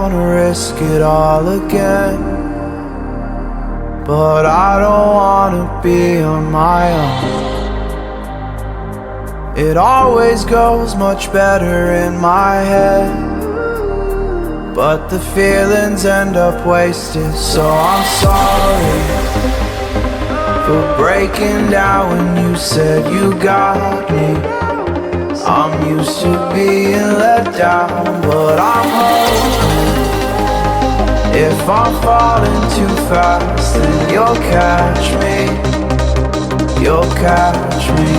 wanna risk it all again, but I don't wanna be on my own. It always goes much better in my head, but the feelings end up wasted. So I'm sorry for breaking down when you said you got me. I'm used to being let down, but I'm hoping if I'm falling too fast, then you'll catch me. You'll catch me.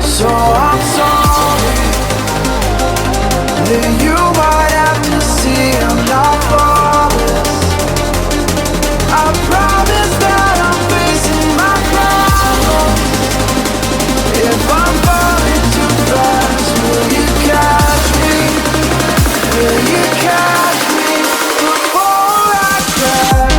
So I'm sorry that you might have to see I'm not flawless. I promise that I'm facing my problems. If I'm falling too fast, will you catch me? Will you catch me before I crash?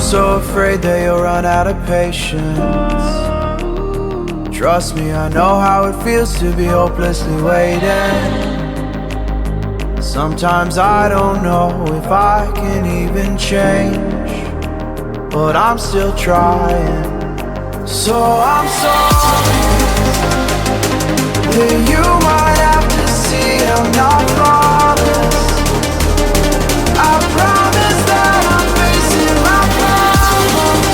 So afraid that you'll run out of patience. Trust me, I know how it feels to be hopelessly waiting. Sometimes I don't know if I can even change, but I'm still trying. So I'm sorry that you might have to see I'm not flawless. I promise that I'm facing my problems.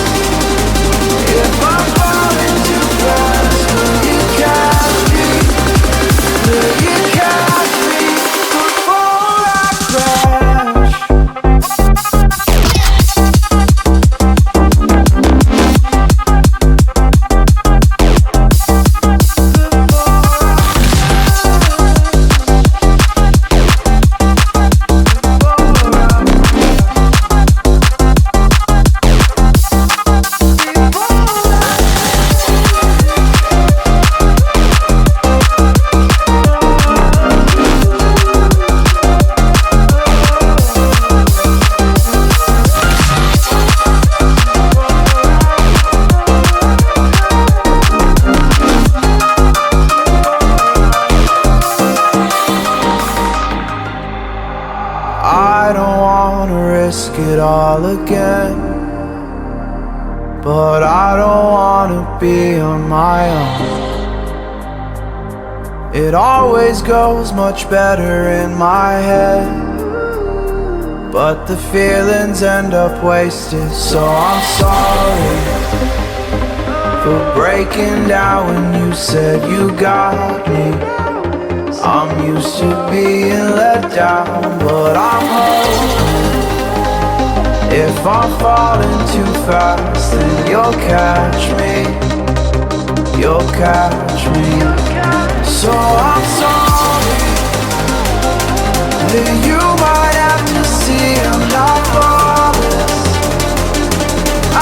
If I'm falling too fast, will you catch me? Will you catch me before I crash? I don't wanna risk it all again, but I don't wanna be on my own. It always goes much better in my head, but the feelings end up wasted. So I'm sorry for breaking down when you said you got me. I'm used to being let down, but I'm hoping if I'm falling too fast, then you'll catch me. You'll catch me. So I'm sorry that you might have to see I'm not flawless.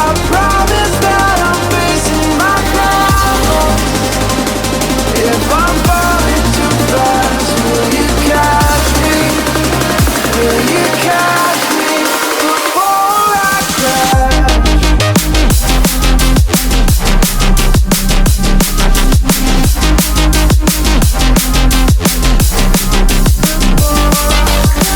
I promise that I'm facing my problems. If I'm falling too fast, will you catch me? Will you catch me before I crash? Before I crash.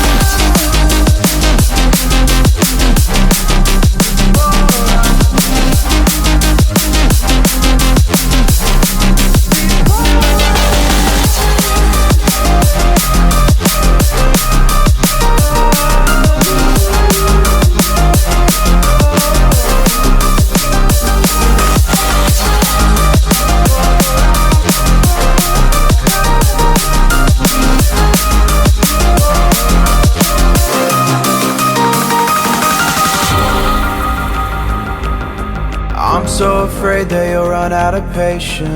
afraid that you'll run out of patience.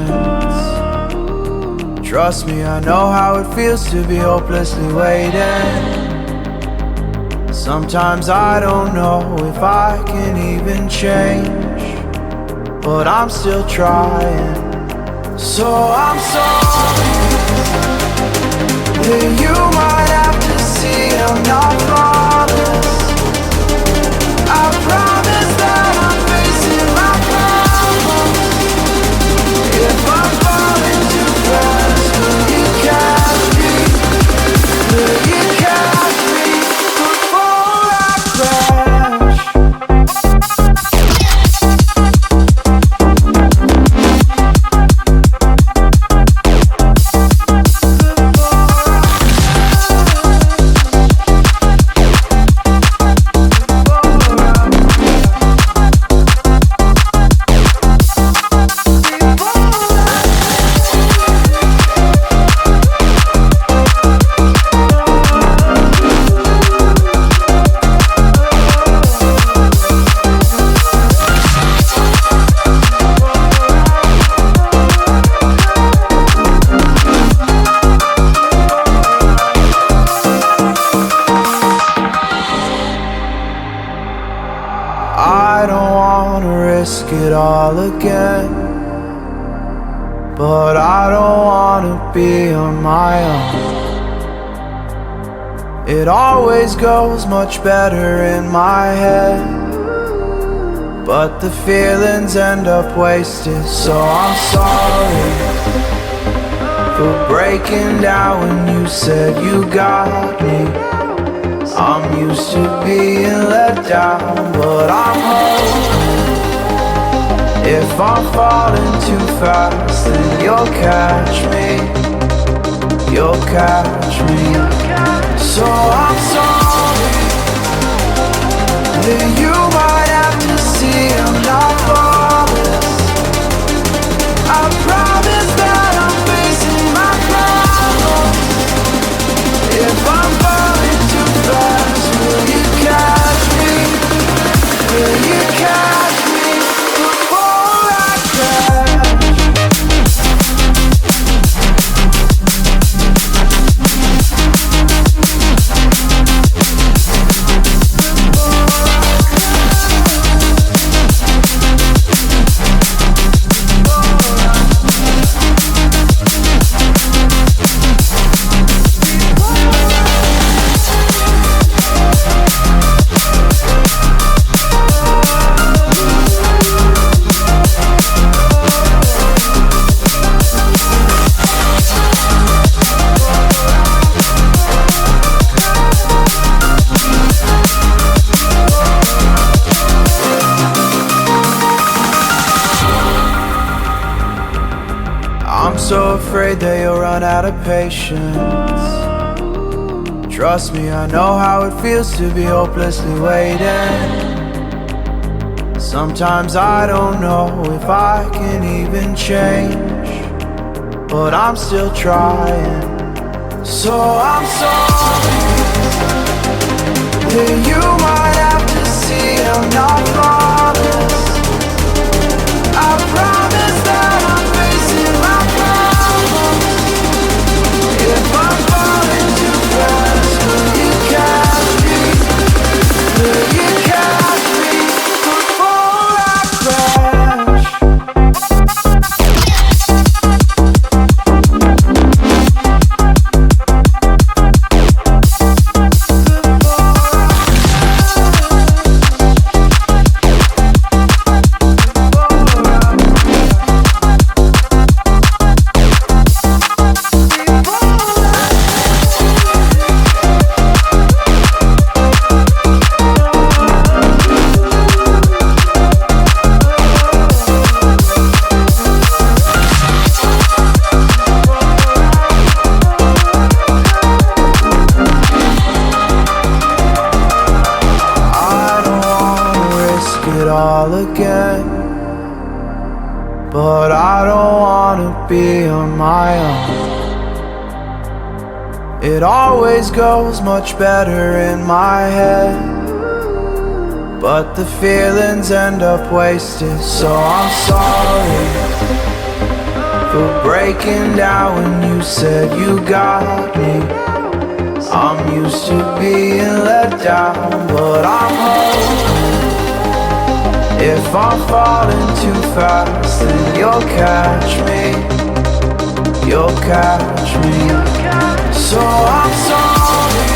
Trust me, I know how it feels to be hopelessly waiting. Sometimes I don't know if I can even change, but I'm still trying. So I'm sorry that you might have to see I'm not flawless. I promise that I'm facing my problems. If I'm falling too fast, will you catch me? Will you catch me before I crash? I don't wanna risk it all again, but I don't wanna be on my own. It always goes much better in my head, but the feelings end up wasted. So I'm sorry for breaking down when you said you got me. I'm used to being let down, but I'm hoping if I'm falling too fast, then you'll catch me. You'll catch me. So I'm sorry that you might have to see I'm not flawless. I promise that I'm facing my problems. If I'm falling too fast, will you catch me? Will you catch me before I crash? I'm so afraid that you'll run out of patience. Trust me, I know how it feels to be hopelessly waiting. Sometimes I don't know if I can even change, but I'm still trying. So I'm sorry that you might have to see I'm not flawless. I promise that I'm facing my problems. If I'm falling too fast, will you catch me? Will you catch me before I crash? All again, but I don't wanna be on my own. It always goes much better in my head, but the feelings end up wasted. So I'm sorry for breaking down when you said you got me. I'm used to being let down, but I'm hoping if I'm falling too fast, then you'll catch me. You'll catch me. So I'm sorry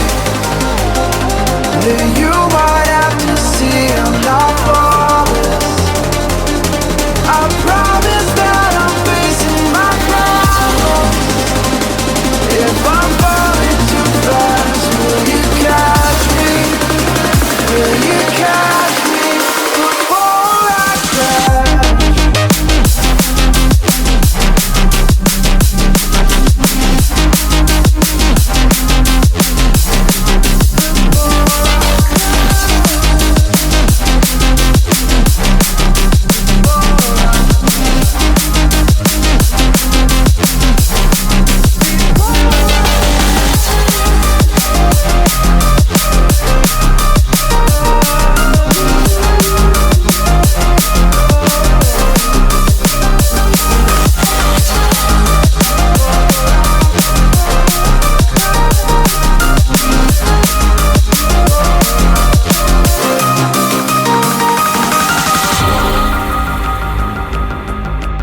that you might have to see I'm not flawless. I promise that I'm facing my problems. If I'm falling too fast, will you catch me? Will you catch me before I crash?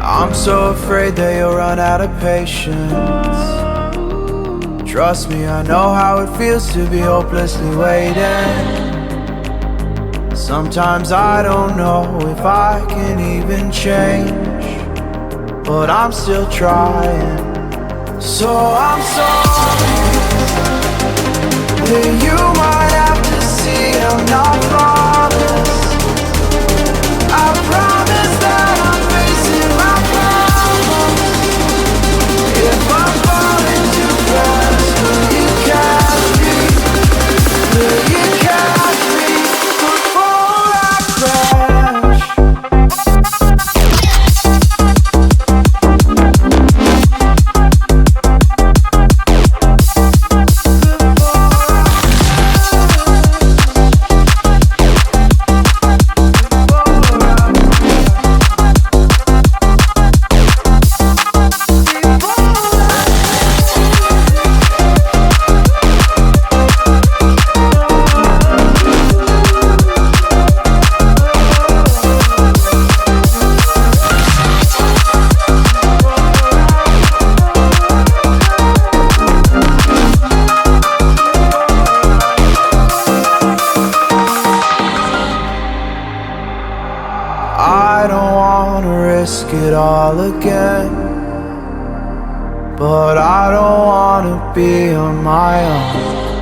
I'm so afraid that you'll run out of patience. Trust me, I know how it feels to be hopelessly waiting. Sometimes I don't know if I can even change, but I'm still trying. So I'm sorry that you might have to see I'm not flawless. I promise that I'm facing my problems. If I'm falling too fast, will you catch me? Will you catch me before I crash? I don't wanna risk it all again, but I don't wanna be on my own.